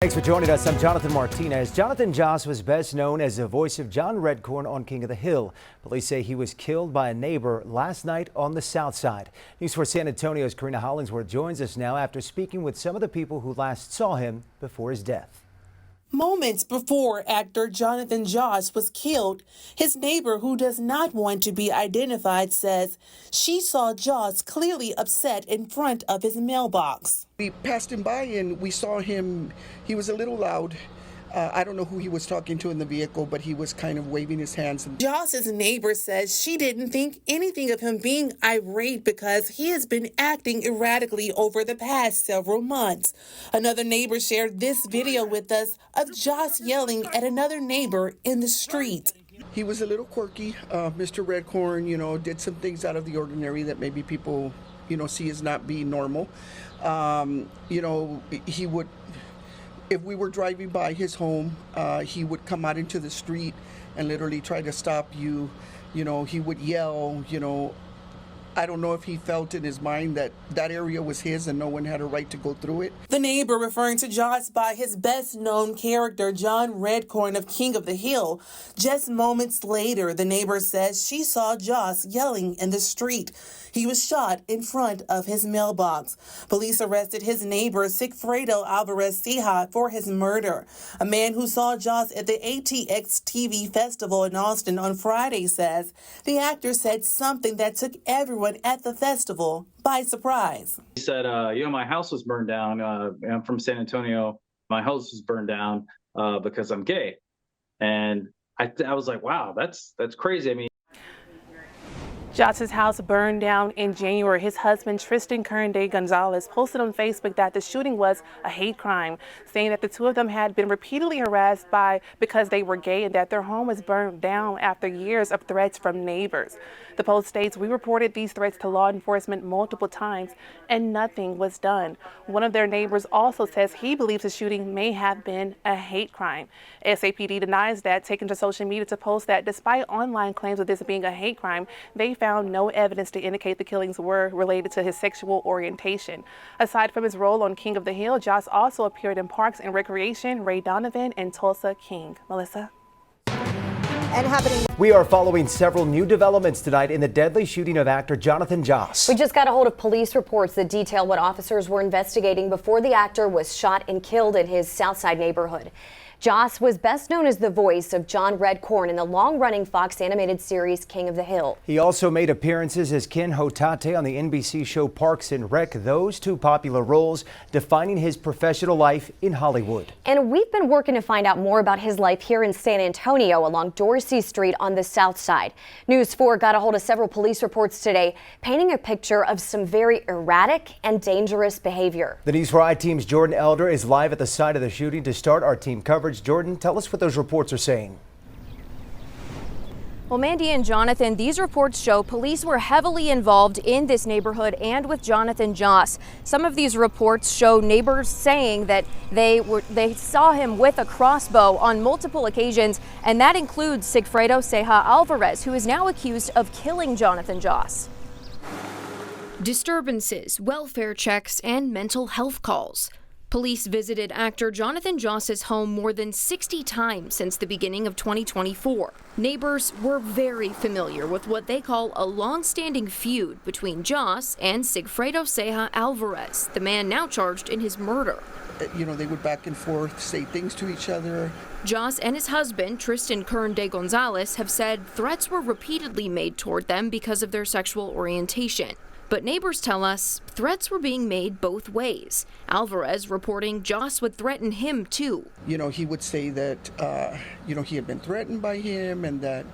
Thanks for joining us. I'm Jonathan Martinez. Jonathan Joss was best known as the voice of John Redcorn on King of the Hill. Police say he was killed by a neighbor last night on the south side. News 4 San Antonio's Karina Hollingsworth joins us now after speaking with some of the people who last saw him before his death. Moments before actor Jonathan Joss was killed, his neighbor, who does not want to be identified, says she saw Joss clearly upset in front of his mailbox. We passed him by and we saw him. He was a little loud. I don't know who he was talking to in the vehicle, but he was kind of waving his hands. Joss's neighbor says she didn't think anything of him being irate because he has been acting erratically over the past several months. Another neighbor shared this video with us of Joss yelling at another neighbor in the street. He was a little quirky. Mr. Redcorn, did some things out of the ordinary that maybe people, see as not being normal. He would... If we were driving by his home, he would come out into the street and literally try to stop you. He would yell, I don't know if he felt in his mind that that area was his and no one had a right to go through it. The neighbor referring to Joss by his best-known character, John Redcorn of King of the Hill. Just moments later, the neighbor says she saw Joss yelling in the street. He was shot in front of his mailbox. Police arrested his neighbor, Sigfredo Alvarez for his murder. A man who saw Joss at the ATX TV festival in Austin on Friday says the actor said something that took everyone at the festival by surprise. He said, my house was burned down. I'm from San Antonio. My house was burned down because I'm gay. And I was like, wow, that's crazy. I mean, Joss's house burned down in January. His husband, Tristan Gonzalez, posted on Facebook that the shooting was a hate crime, saying that the two of them had been repeatedly harassed because they were gay and that their home was burned down after years of threats from neighbors. The post states, "We reported these threats to law enforcement multiple times and nothing was done." One of their neighbors also says he believes the shooting may have been a hate crime. SAPD denies that, taking to social media to post that despite online claims of this being a hate crime, they found no evidence to indicate the killings were related to his sexual orientation. Aside from his role on King of the Hill, Joss also appeared in Parks and Recreation, Ray Donovan, and Tulsa King. Melissa? We are following several new developments tonight in the deadly shooting of actor Jonathan Joss. We just got a hold of police reports that detail what officers were investigating before the actor was shot and killed in his Southside neighborhood. Joss was best known as the voice of John Redcorn in the long-running Fox animated series King of the Hill. He also made appearances as Ken Hotate on the NBC show Parks and Rec, those two popular roles defining his professional life in Hollywood. And we've been working to find out more about his life here in San Antonio along Dorsey Street on the south side. News 4 got a hold of several police reports today, painting a picture of some very erratic and dangerous behavior. The News 4 I-Team's Jordan Elder is live at the site of the shooting to start our team coverage. Jordan, tell us what those reports are saying. Well, Mandy and Jonathan, these reports show police were heavily involved in this neighborhood and with Jonathan Joss. Some of these reports show neighbors saying that they saw him with a crossbow on multiple occasions, and that includes Sigfredo Ceja Alvarez, who is now accused of killing Jonathan Joss. Disturbances, welfare checks, and mental health calls. Police visited actor Jonathan Joss's home more than 60 times since the beginning of 2024. Neighbors were very familiar with what they call a long-standing feud between Joss and Sigfredo Ceja Alvarez, the man now charged in his murder. They would back and forth, say things to each other. Joss and his husband, Tristan Gonzalez, have said threats were repeatedly made toward them because of their sexual orientation. But neighbors tell us threats were being made both ways. Alvarez reporting Joss would threaten him too. He would say that, he had been threatened by him and that,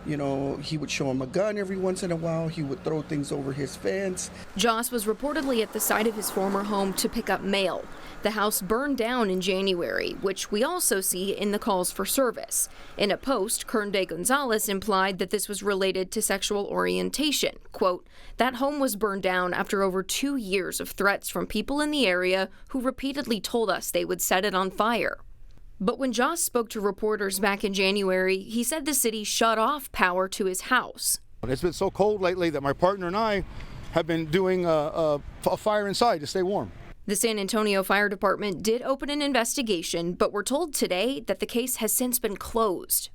he would show him a gun every once in a while. He would throw things over his fence. Joss was reportedly at the site of his former home to pick up mail. The house burned down in January, which we also see in the calls for service. In a post, Gonzalez implied that this was related to sexual orientation. Quote, "That home was burned down after over 2 years of threats from people in the area who repeatedly told us they would set it on fire." But when Joss spoke to reporters back in January, he said the city shut off power to his house. It's been so cold lately that my partner and I have been doing a fire inside to stay warm. The San Antonio Fire Department did open an investigation, but we're told today that the case has since been closed.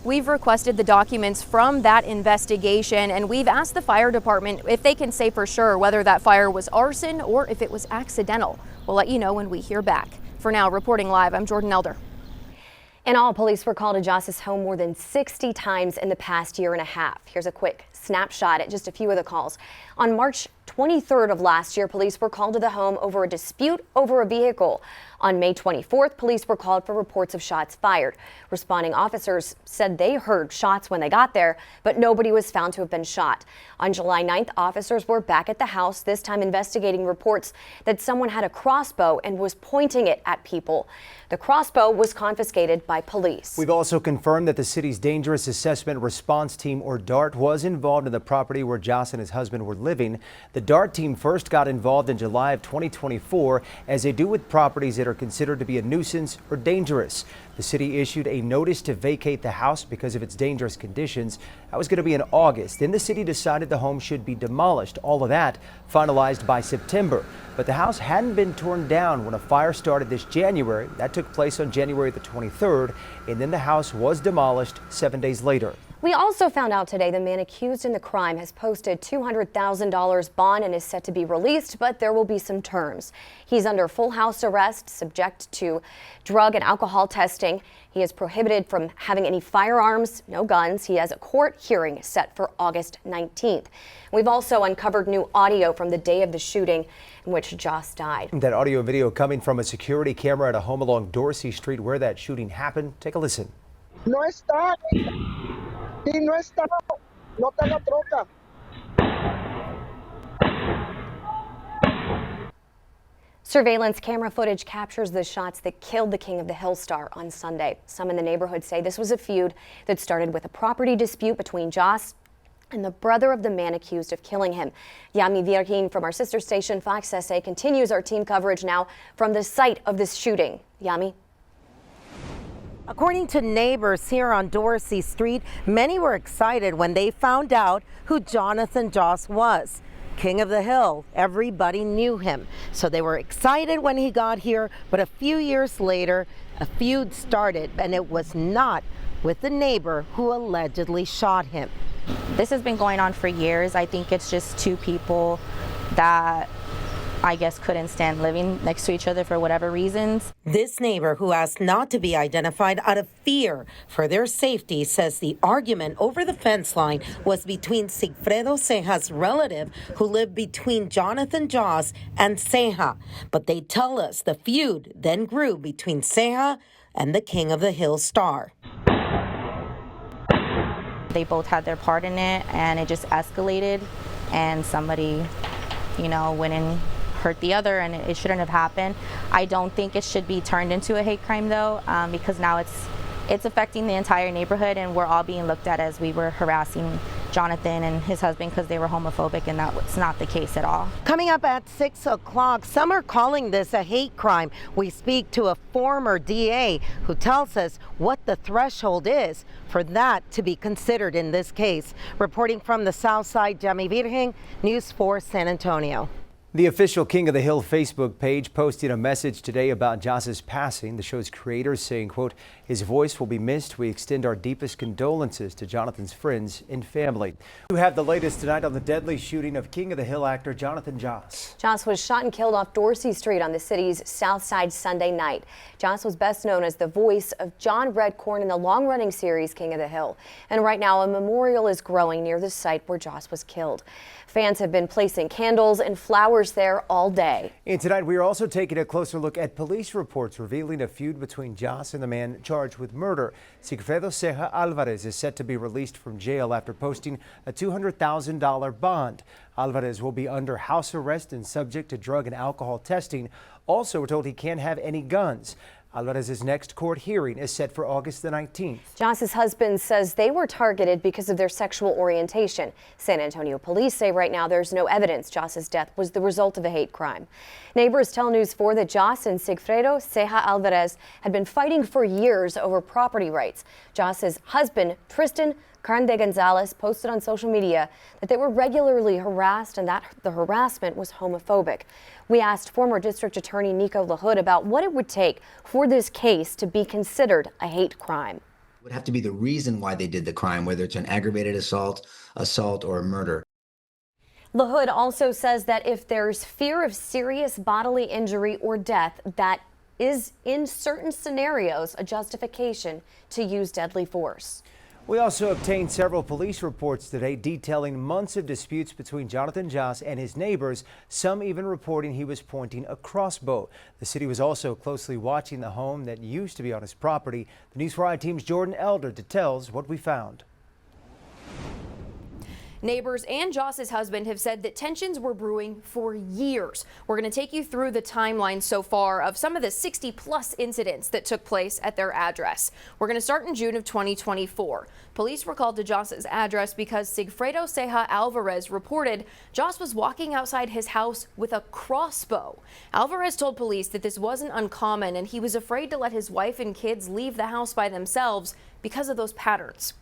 We've requested the documents from that investigation, and we've asked the fire department if they can say for sure whether that fire was arson or if it was accidental. We'll let you know when we hear back. For now, reporting live, I'm Jordan Elder. In all, police were called to Joss's home more than 60 times in the past year and a half. Here's a quick snapshot at just a few of the calls. On March 23rd of last year, police were called to the home over a dispute over a vehicle. On May 24th, police were called for reports of shots fired. Responding officers said they heard shots when they got there, but nobody was found to have been shot. On July 9th, officers were back at the house, this time investigating reports that someone had a crossbow and was pointing it at people. The crossbow was confiscated by police. We've also confirmed that the city's Dangerous Assessment Response Team, or DART, was involved in the property where Joss and his husband were living. The DART team first got involved in July of 2024, as they do with properties that are considered to be a nuisance or dangerous. The city issued a notice to vacate the house because of its dangerous conditions. That was going to be in August. Then the city decided the home should be demolished. All of that finalized by September. But the house hadn't been torn down when a fire started this January. That took place on January the 23rd, and then the house was demolished 7 days later. We also found out today the man accused in the crime has posted $200,000 bond and is set to be released, but there will be some terms. He's under full house arrest, subject to drug and alcohol testing. He is prohibited from having any firearms, no guns. He has a court hearing set for August 19th. We've also uncovered new audio from the day of the shooting in which Joss died. That audio and video coming from a security camera at a home along Dorsey Street where that shooting happened. Take a listen. No está. Sí, no está. No está la troca. Surveillance camera footage captures the shots that killed the King of the Hill star on Sunday. Some in the neighborhood say this was a feud that started with a property dispute between Joss and the brother of the man accused of killing him. Yami Virgin from our sister station Fox SA continues our team coverage now from the site of this shooting. Yami. According to neighbors here on Dorsey Street, many were excited when they found out who Jonathan Joss was. King of the Hill, everybody knew him. So they were excited when he got here, but a few years later, a feud started, and it was not with the neighbor who allegedly shot him. This has been going on for years. I think it's just two people that I guess couldn't stand living next to each other for whatever reasons. This neighbor, who asked not to be identified out of fear for their safety, says the argument over the fence line was between Sigfredo Ceja's relative, who lived between Jonathan Joss and Ceja. But they tell us the feud then grew between Ceja and the King of the Hill star. They both had their part in it, and it just escalated, and somebody, went and hurt the other, and it shouldn't have happened. I don't think it should be turned into a hate crime, though, because now it's affecting the entire neighborhood, and we're all being looked at as we were harassing Jonathan and his husband because they were homophobic, and that's not the case at all. Coming up at 6 o'clock, some are calling this a hate crime. We speak to a former DA who tells us what the threshold is for that to be considered in this case. Reporting from the South Side, Yami Virgin, News 4 San Antonio. The official King of the Hill Facebook page posted a message today about Joss's passing. The show's creators saying, quote, "His voice will be missed. We extend our deepest condolences to Jonathan's friends and family." We have the latest tonight on the deadly shooting of King of the Hill actor Jonathan Joss. Joss was shot and killed off Dorsey Street on the city's South Side Sunday night. Joss was best known as the voice of John Redcorn in the long-running series King of the Hill. And right now, a memorial is growing near the site where Joss was killed. Fans have been placing candles and flowers there all day. And tonight we are also taking a closer look at police reports revealing a feud between Joss and the man charged with murder. Sigfredo Ceja Alvarez is set to be released from jail after posting a $200,000 bond. Alvarez will be under house arrest and subject to drug and alcohol testing. Also, we're told he can't have any guns. Alvarez's next court hearing is set for August the 19th. Joss's husband says they were targeted because of their sexual orientation. San Antonio police say right now there's no evidence Joss's death was the result of a hate crime. Neighbors tell News 4 that Joss and Sigfredo Ceja Alvarez had been fighting for years over property rights. Joss's husband, Tristan Carinda Gonzalez posted on social media that they were regularly harassed and that the harassment was homophobic. We asked former District Attorney Nico LaHood about what it would take for this case to be considered a hate crime. It would have to be the reason why they did the crime, whether it's an aggravated assault, or a murder. LaHood also says that if there's fear of serious bodily injury or death, that is in certain scenarios a justification to use deadly force. We also obtained several police reports today detailing months of disputes between Jonathan Joss and his neighbors, some even reporting he was pointing a crossbow. The city was also closely watching the home that used to be on his property. The News 4 team's Jordan Elder details what we found. Neighbors and Joss's husband have said that tensions were brewing for years. We're going to take you through the timeline so far of some of the 60-plus incidents that took place at their address. We're going to start in June of 2024. Police were called to Joss's address because Sigfredo Ceja Alvarez reported Joss was walking outside his house with a crossbow. Alvarez told police that this wasn't uncommon and he was afraid to let his wife and kids leave the house by themselves because of those patterns.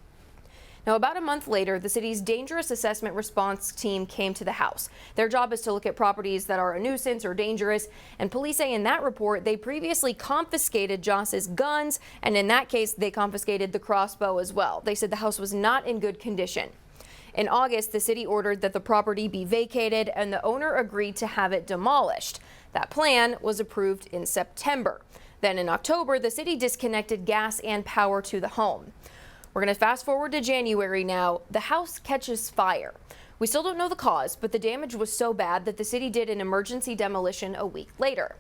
Now, about a month later, the city's dangerous assessment response team came to the house. Their job is to look at properties that are a nuisance or dangerous, and police say in that report they previously confiscated Joss's guns, and in that case they confiscated the crossbow as well. They said the house was not in good condition. In August, the city ordered that the property be vacated, and the owner agreed to have it demolished. That plan was approved in September. Then in October, the city disconnected gas and power to the home. We're going to fast forward to January now. The house catches fire. We still don't know the cause, but the damage was so bad that the city did an emergency demolition a week later.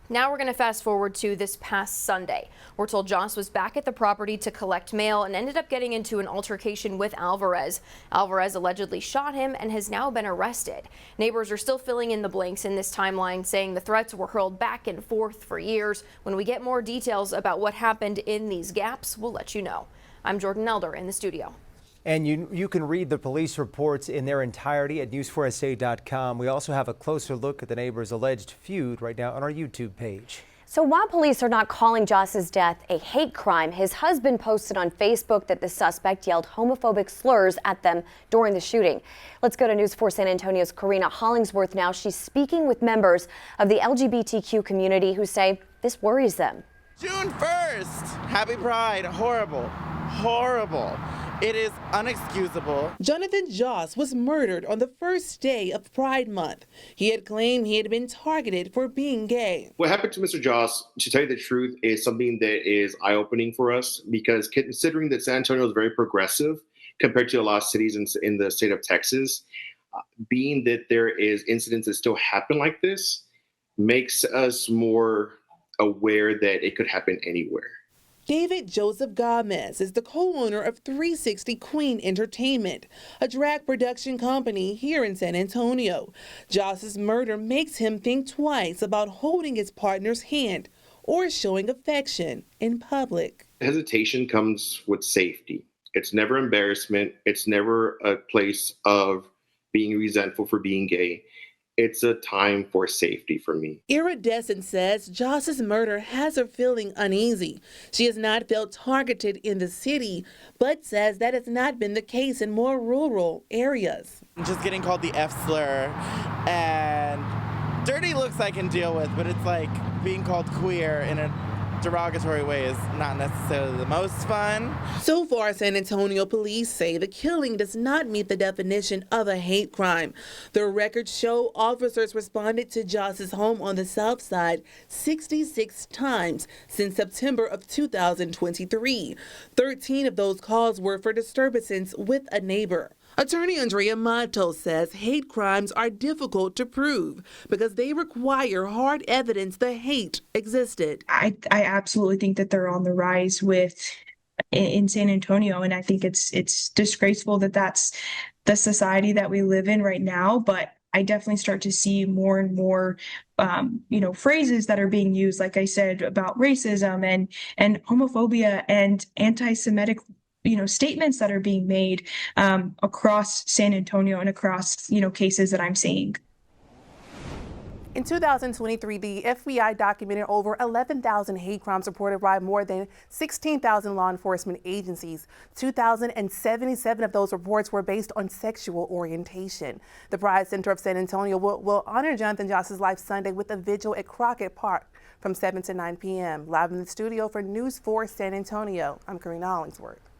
Now we're going to fast forward to this past Sunday. We're told Joss was back at the property to collect mail and ended up getting into an altercation with Alvarez. Alvarez allegedly shot him and has now been arrested. Neighbors are still filling in the blanks in this timeline, saying the threats were hurled back and forth for years. When we get more details about what happened in these gaps, we'll let you know. I'm Jordan Elder in the studio. And you can read the police reports in their entirety at news4sa.com. We also have a closer look at the neighbors' alleged feud right now on our YouTube page. So while police are not calling Joss's death a hate crime, his husband posted on Facebook that the suspect yelled homophobic slurs at them during the shooting. Let's go to News 4 San Antonio's Karina Hollingsworth now. She's speaking with members of the LGBTQ community who say this worries them. June 1st, happy Pride, horrible. Horrible. It is unexcusable. Jonathan Joss was murdered on the first day of Pride Month. He had claimed he had been targeted for being gay. What happened to Mr. Joss, to tell you the truth, is something that is eye-opening for us because considering that San Antonio is very progressive compared to a lot of cities in the state of Texas, being that there is incidents that still happen like this makes us more aware that it could happen anywhere. David Joseph Gomez is the co-owner of 360 Queen Entertainment, a drag production company here in San Antonio. Joss's murder makes him think twice about holding his partner's hand or showing affection in public. Hesitation comes with safety. It's never embarrassment. It's never a place of being resentful for being gay. It's a time for safety for me. Iridescent says Joss's murder has her feeling uneasy. She has not felt targeted in the city, but says that has not been the case in more rural areas. Just getting called the F slur and dirty looks I can deal with, but it's like being called queer in a derogatory way is not necessarily the most fun. So far, San Antonio police say the killing does not meet the definition of a hate crime. The records show officers responded to Joss's home on the south side 66 times since September of 2023. 13 of those calls were for disturbances with a neighbor. Attorney Andrea Matos says hate crimes are difficult to prove because they require hard evidence the hate existed. I absolutely think that they're on the rise in San Antonio, and I think it's disgraceful that that's the society that we live in right now. But I definitely start to see more and more, phrases that are being used, like I said, about racism and homophobia and anti-Semitic statements that are being made across San Antonio and across, cases that I'm seeing. In 2023, the FBI documented over 11,000 hate crimes reported by more than 16,000 law enforcement agencies. 2,077 of those reports were based on sexual orientation. The Pride Center of San Antonio will honor Jonathan Joss's life Sunday with a vigil at Crockett Park from 7 to 9 p.m. Live in the studio for News 4 San Antonio, I'm Karina Hollingsworth.